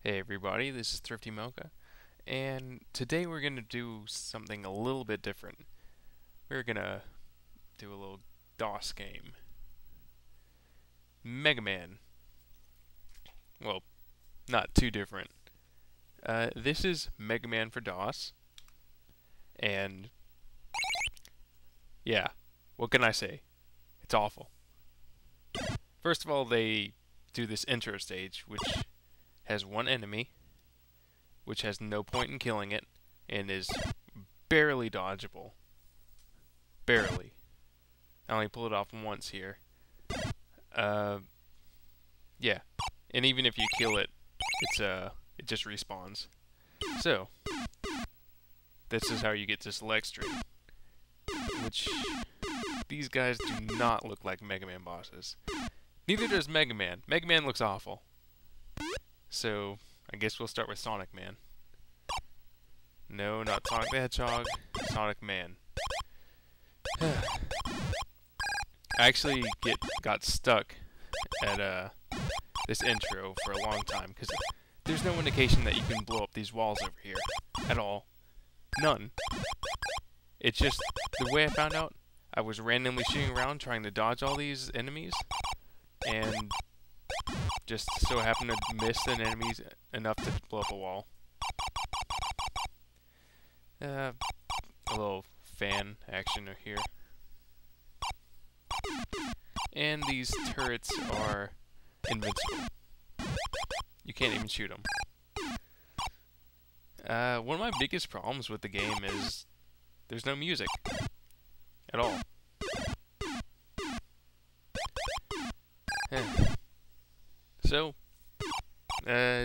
Hey everybody, this is Thrifty Mocha, and today we're going to do something a little bit different. We're going to do a little DOS game. Mega Man. Well, not too different. This is Mega Man for DOS, and yeah, what can I say? It's awful. First of all, they do this intro stage, which has one enemy, which has no point in killing it, and is barely dodgeable. Barely. I only pulled it off once here. Yeah. And even if you kill it, it just respawns. So, this is how you get to select string. Which, these guys do not look like Mega Man bosses. Neither does Mega Man. Mega Man looks awful. So, I guess we'll start with Sonic Man. No, not Sonic the Hedgehog. Sonic Man. I actually got stuck at this intro for a long time because there's no indication that you can blow up these walls over here at all. None. It's just the way I found out. I was randomly shooting around trying to dodge all these enemies, and just so happened to miss the enemies enough to blow up a wall. A little fan action here. And these turrets are invincible. You can't even shoot them. One of my biggest problems with the game is there's no music at all. So,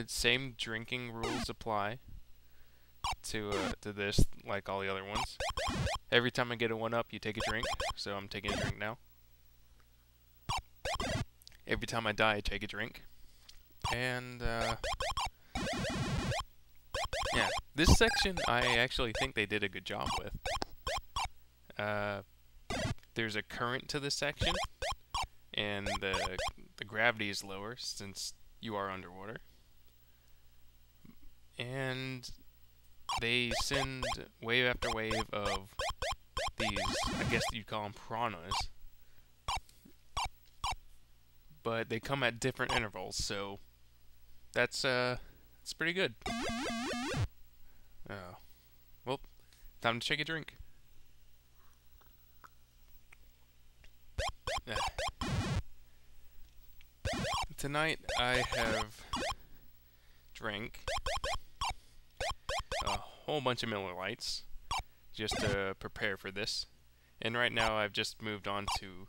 same drinking rules apply to this, like all the other ones. Every time I get a 1-up, you take a drink, so I'm taking a drink now. Every time I die, I take a drink. And, yeah, this section I actually think they did a good job with. There's a current to this section, and the gravity is lower since you are underwater. And they send wave after wave of these, I guess you'd call them piranhas. But they come at different intervals, so that's pretty good. Well, time to take a drink. Tonight I have drank a whole bunch of Miller Lights just to prepare for this, and right now I've just moved on to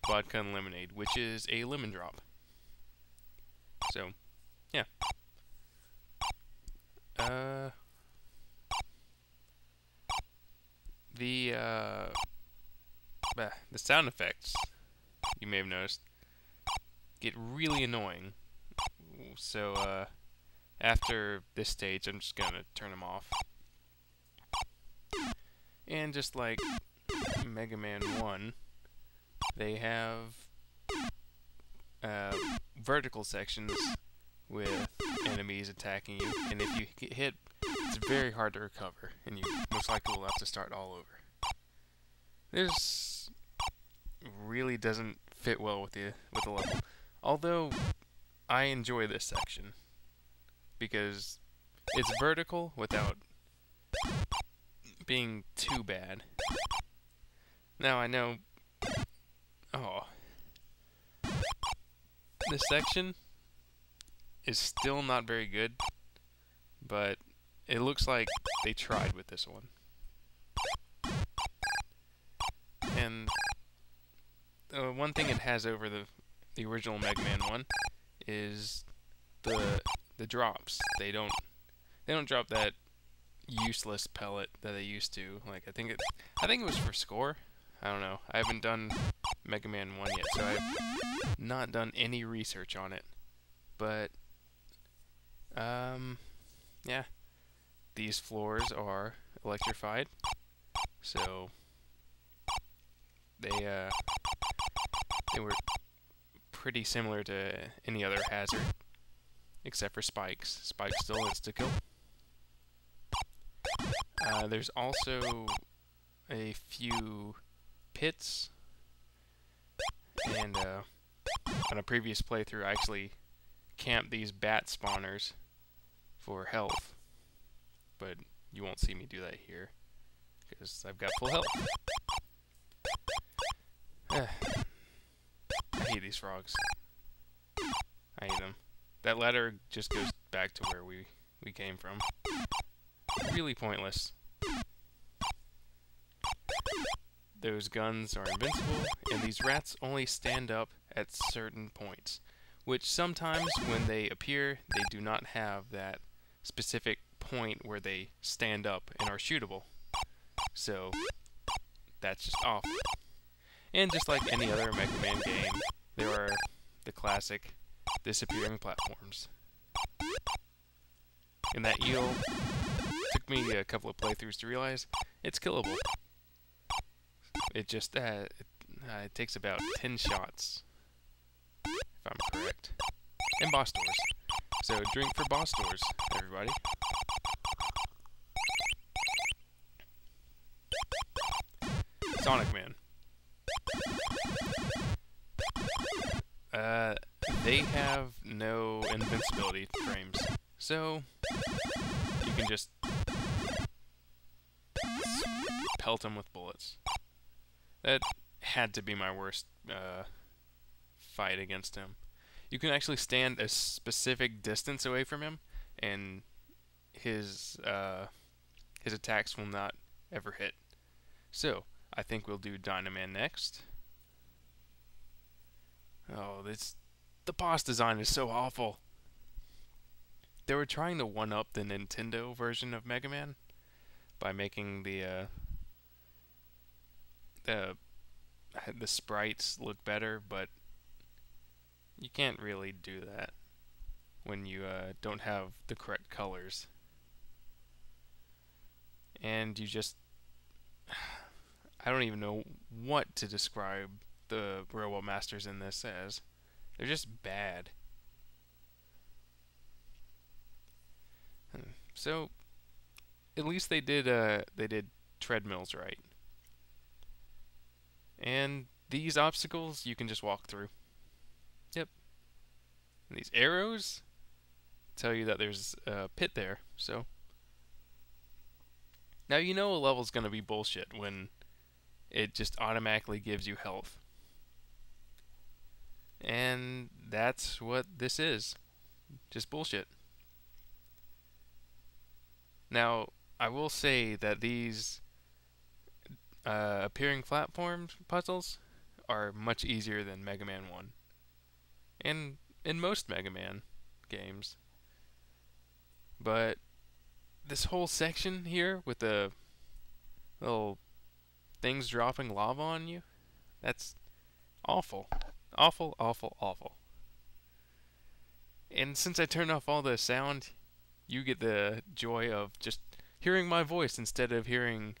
vodka and lemonade, which is a lemon drop. So, yeah. The sound effects, you may have noticed, get really annoying. So, after this stage, I'm just gonna turn them off. And just like Mega Man 1, they have vertical sections with enemies attacking you, and if you get hit, it's very hard to recover, and you most likely will have to start all over. This really doesn't fit well with the level, although I enjoy this section because it's vertical without being too bad. Now I know. Oh. This section is still not very good, but it looks like they tried with this one. And one thing it has over the original Mega Man 1 is the drops. They don't drop that useless pellet that they used to. Like I think it was for score. I don't know. I haven't done Mega Man 1 yet, so I've not done any research on it. But, yeah. These floors are electrified, so they were pretty similar to any other hazard. except for spikes. Spikes still insta-kill. There's also a few pits, and on a previous playthrough I actually camped these bat spawners for health, but you won't see me do that here because I've got full health. I hate these frogs. I hate them. That ladder just goes back to where we came from. Really pointless. Those guns are invincible, and these rats only stand up at certain points, which sometimes when they appear, they do not have that specific point where they stand up and are shootable. So, that's just awful. And just like any other Mega Man game, there are the classic disappearing platforms. And that eel took me a couple of playthroughs to realize it's killable. It just it takes about 10 shots, if I'm correct. And boss doors. So drink for boss doors, everybody. Sonic Man. They have no invincibility frames, so you can just pelt them with bullets. That had to be my worst fight against him. You can actually stand a specific distance away from him, and his attacks will not ever hit. So, I think we'll do Dynaman next. Oh, the boss design is so awful. They were trying to one-up the Nintendo version of Mega Man by making the sprites look better, but you can't really do that when you don't have the correct colors. And you just... I don't even know what to describe the Robot Masters in this as. They're just bad. So, at least they did treadmills right. And these obstacles you can just walk through. Yep. And these arrows tell you that there's a pit there, so. Now you know a level's gonna be bullshit when it just automatically gives you health. And that's what this is. Just bullshit. Now, I will say that these appearing platform puzzles are much easier than Mega Man 1. And in most Mega Man games. But this whole section here with the little things dropping lava on you, that's awful. Awful, awful, awful. And since I turned off all the sound, you get the joy of just hearing my voice instead of hearing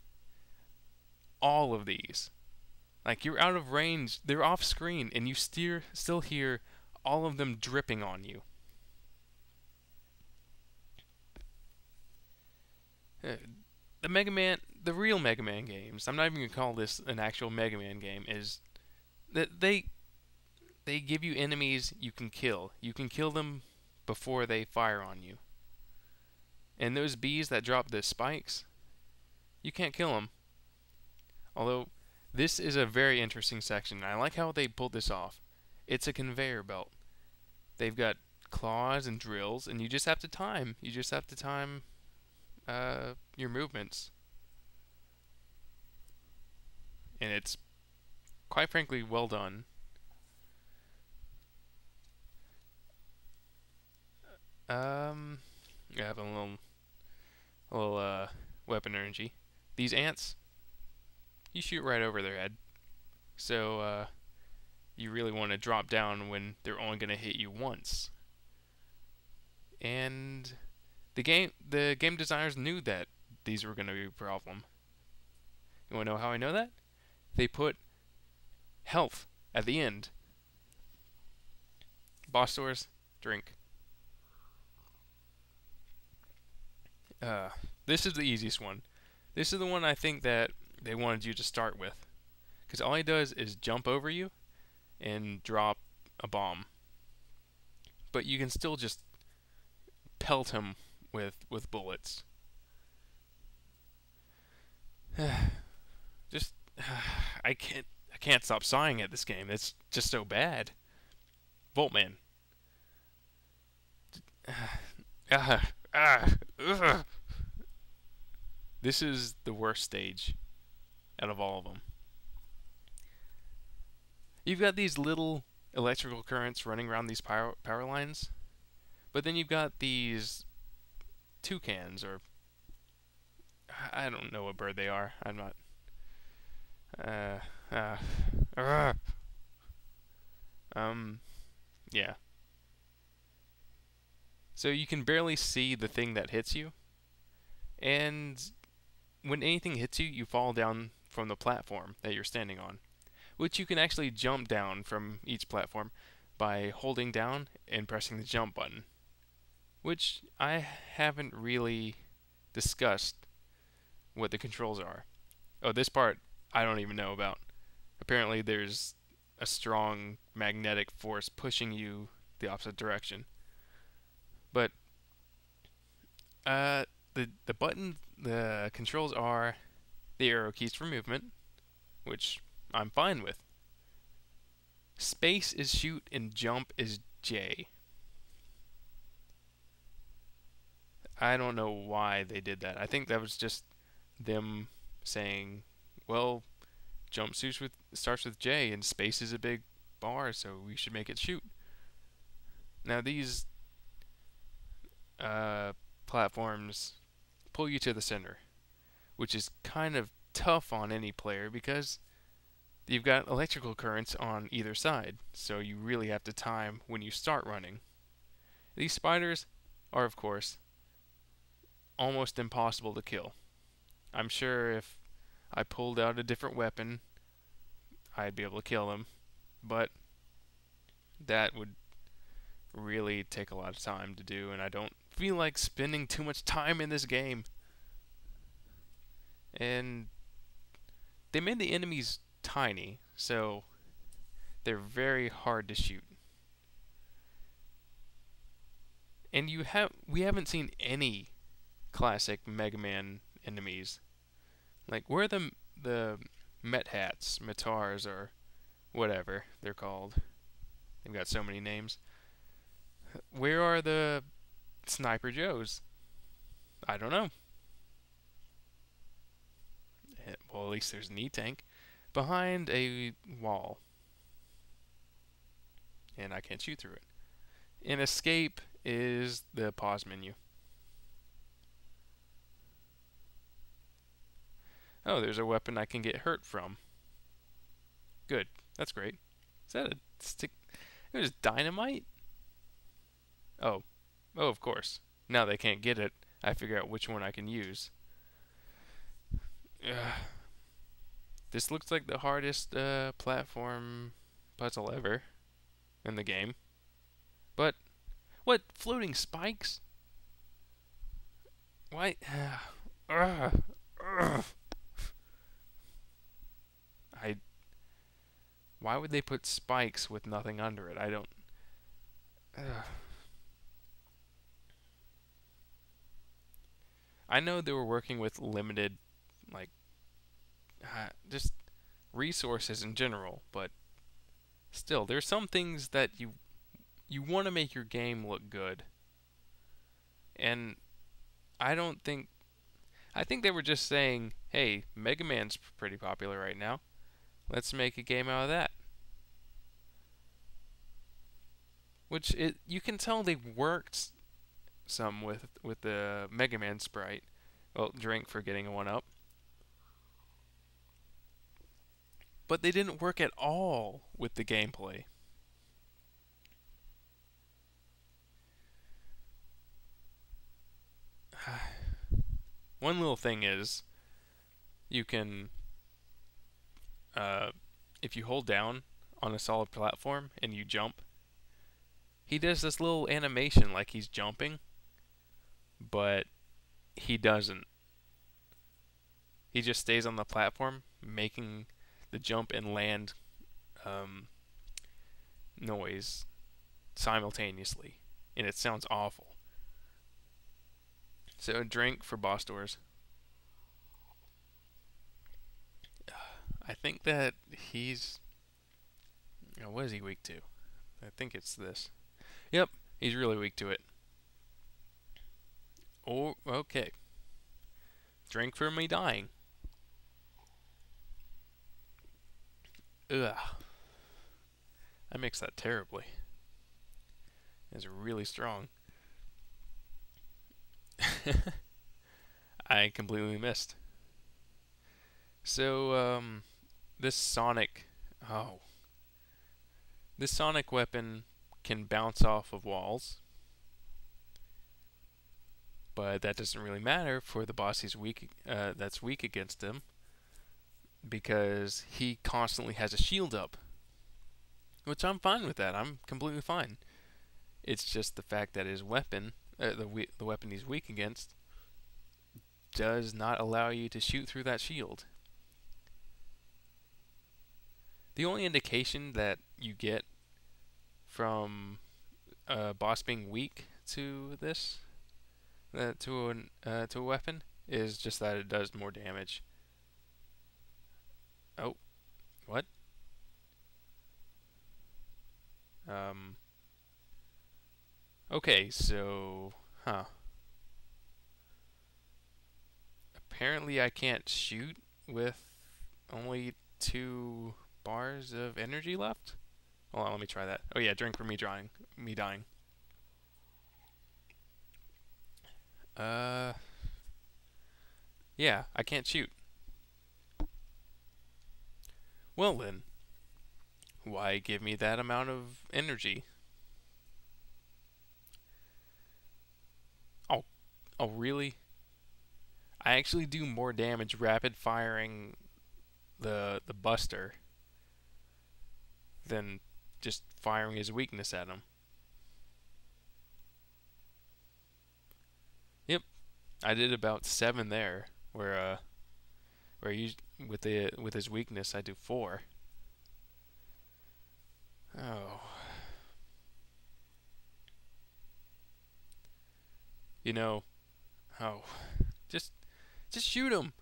all of these. Like, you're out of range, they're off screen, and you still hear all of them dripping on you. The real Mega Man games, I'm not even going to call this an actual Mega Man game, is that they give you enemies you can kill. You can kill them before they fire on you. And those bees that drop the spikes, you can't kill them. Although, this is a very interesting section, and I like how they pulled this off. It's a conveyor belt. They've got claws and drills, and you just have to time. You just have to time your movements. And it's, quite frankly, well done. You have a little weapon energy. These ants, you shoot right over their head. So, you really want to drop down when they're only going to hit you once. And the game designers knew that these were going to be a problem. You want to know how I know that? They put health at the end. Boss doors, drink. Uh, this is the easiest one. This is the one I think that they wanted you to start with. Because all he does is jump over you and drop a bomb. But you can still just pelt him with bullets. Just I can't stop sighing at this game. It's just so bad. Voltman. This is the worst stage out of all of them. You've got these little electrical currents running around these power lines, but then you've got these toucans, or I don't know what bird they are. I'm not. Uh, yeah. So you can barely see the thing that hits you, and when anything hits you, you fall down from the platform that you're standing on, which you can actually jump down from each platform by holding down and pressing the jump button, which I haven't really discussed what the controls are. Oh, this part I don't even know about. Apparently there's a strong magnetic force pushing you the opposite direction. But the controls are the arrow keys for movement, which I'm fine with. Space is shoot and jump is J. I don't know why they did that. I think that was just them saying, well, jump starts with J and space is a big bar, so we should make it shoot. Now these platforms pull you to the center, which is kind of tough on any player because you've got electrical currents on either side, so you really have to time when you start running. These spiders are, of course, almost impossible to kill. I'm sure if I pulled out a different weapon, I'd be able to kill them, but that would really take a lot of time to do, and I don't feel like spending too much time in this game. And they made the enemies tiny, so they're very hard to shoot. And we haven't seen any classic Mega Man enemies. Like, where are the Metars, or whatever they're called? They've got so many names. Where are the Sniper Joes? I don't know. Well, at least there's an E-Tank behind a wall, and I can't shoot through it. And escape is the pause menu. Oh, there's a weapon I can get hurt from. Good. That's great. Is that a stick? It was dynamite? Oh. Oh, of course. Now they can't get it, I figure out which one I can use. This looks like the hardest platform puzzle ever in the game. But, what? Floating spikes? Why? Why would they put spikes with nothing under it? I don't. I know they were working with limited, like, just resources in general, but still, there's some things that you want to make your game look good, and I think they were just saying, hey, Mega Man's pretty popular right now. Let's make a game out of that. Which you can tell they worked some with the Mega Man sprite. Well, drink for getting a 1-up. But they didn't work at all with the gameplay. One little thing is, you can, if you hold down on a solid platform and you jump, he does this little animation like he's jumping, but he doesn't. He just stays on the platform, making the jump and land um, noise simultaneously, and it sounds awful. So a drink for boss doors. I think that he's. What is he weak to? I think it's this. Yep, he's really weak to it. Oh, okay. Drink for me dying. Ugh. I mixed that terribly. It's really strong. I completely missed. So, this sonic... Oh. This sonic weapon can bounce off of walls. But that doesn't really matter for the boss that's weak against him. Because he constantly has a shield up. Which I'm fine with that. I'm completely fine. It's just the fact that his weapon, the weapon he's weak against, does not allow you to shoot through that shield. The only indication that you get from a boss being weak to this, to a weapon, is just that it does more damage. Oh, what? Okay, so, apparently I can't shoot with only 2 bars of energy left. Hold on, let me try that. Oh yeah, drink for me dying. Yeah, I can't shoot. Well then, why give me that amount of energy? Oh really? I actually do more damage rapid firing the Buster than just firing his weakness at him. Yep, I did about 7 there, where you with his weakness I do 4. Oh, you know, oh, just shoot him.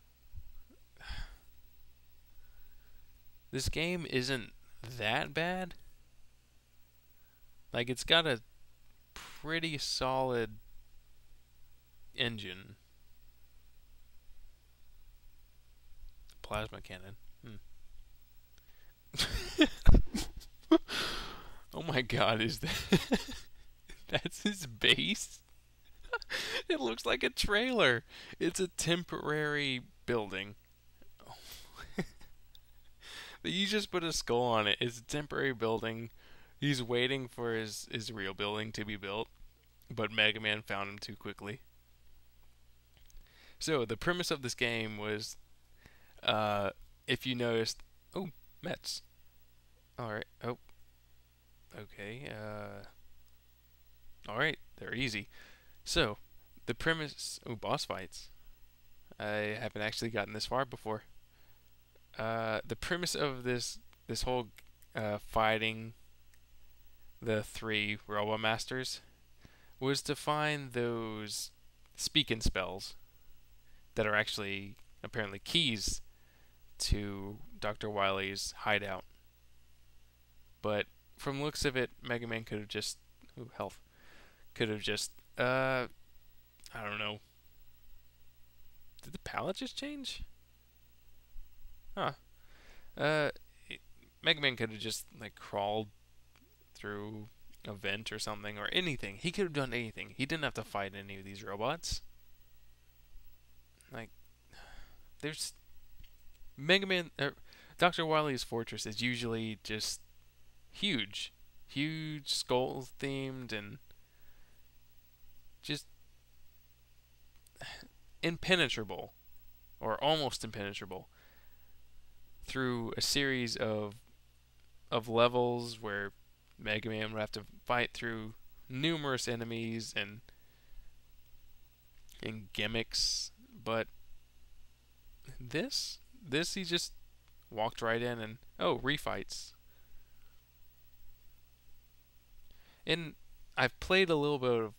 This game isn't that bad. Like, it's got a pretty solid engine. Plasma cannon. Oh my god, is that... That's his base? It looks like a trailer. It's a temporary building. You just put a skull on it. It's a temporary building. He's waiting for his real building to be built, but Mega Man found him too quickly. So the premise of this game was, if you noticed, oh, Mets. All right. Oh, okay. All right. They're easy. So the premise. Oh, boss fights. I haven't actually gotten this far before. The premise of this whole fighting the 3 Robot Masters was to find those speaking spells that are actually apparently keys to Dr. Wily's hideout. But from the looks of it, Mega Man could have just I don't know. Did the palette just change? Huh. Mega Man could have just like crawled through a vent or something, or anything. He could have done anything. He didn't have to fight any of these robots. Like, there's Mega Man, Dr. Wily's fortress is usually just huge skull themed and just impenetrable, or almost impenetrable, through a series of levels where Mega Man would have to fight through numerous enemies and and gimmicks, but this he just walked right in and oh, refights. And I've played a little bit of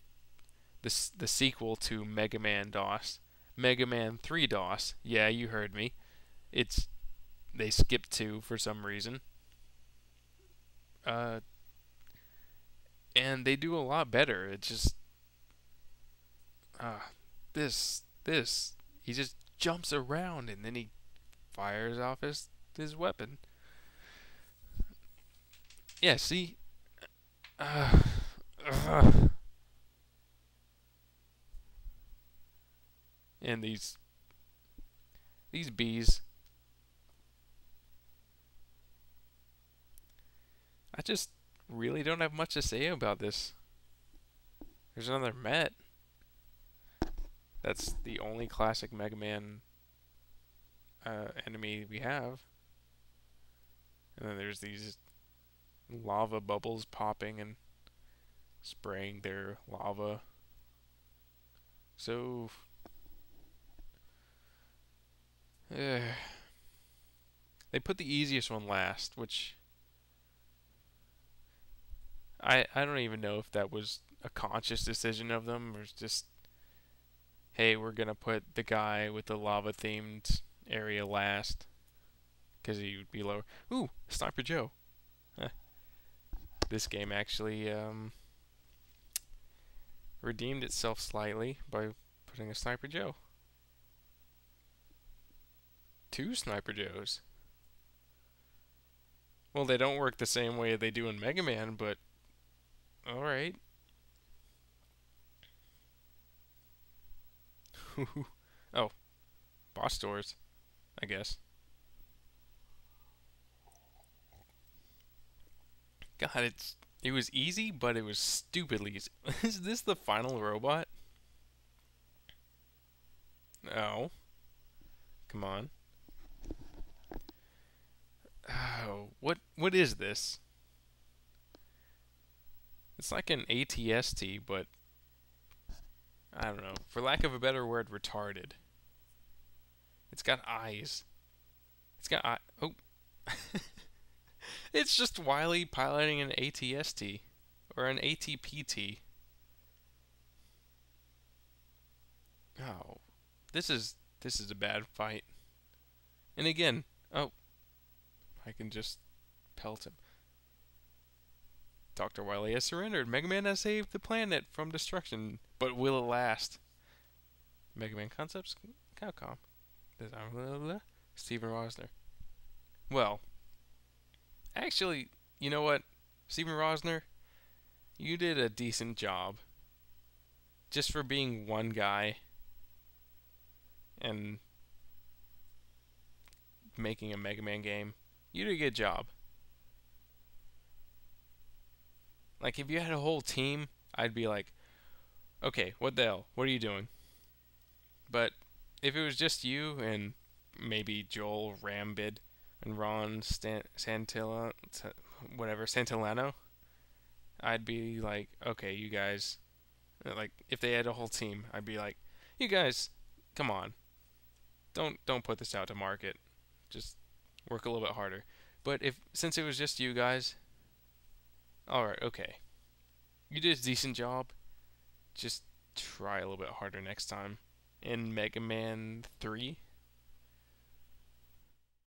the sequel to Mega Man DOS, Mega Man 3 DOS. Yeah, you heard me. It's they skipped 2 for some reason. Uh, and they do a lot better. It just this he just jumps around and then he fires off his weapon. Yeah, see, uh, uh, and these bees. I just really don't have much to say about this. There's another Met. That's the only classic Mega Man enemy we have. And then there's these lava bubbles popping and spraying their lava. So, they put the easiest one last, which I don't even know if that was a conscious decision of them or just, hey, we're gonna put the guy with the lava themed area last because he would be lower. Ooh, Sniper Joe. This game actually redeemed itself slightly by putting a Sniper Joe. 2 Sniper Joes. Well, they don't work the same way they do in Mega Man, but alright. Oh, boss doors, I guess. God, it was easy, but it was stupidly easy. Is this the final robot? No. Come on. Oh, what is this? It's like an ATST, but I don't know. For lack of a better word, retarded. It's got eyes. It's got eye. Oh. It's just Wily piloting an ATST or an ATPT. Oh, this is a bad fight. And again, oh, I can just pelt him. Dr. Wily has surrendered. Mega Man has saved the planet from destruction, but will it last? Mega Man Concepts, Capcom. Steven Rosner. Well, actually, you know what? Steven Rosner, you did a decent job. Just for being one guy and making a Mega Man game, you did a good job. Like, if you had a whole team, I'd be like, okay, what the hell? What are you doing? But if it was just you and maybe Joel Rambid and Ron Santillano, I'd be like, okay, you guys, like, if they had a whole team, I'd be like, you guys, come on, don't put this out to market, just work a little bit harder. But since it was just you guys, all right, okay, you did a decent job. Just try a little bit harder next time. In Mega Man 3,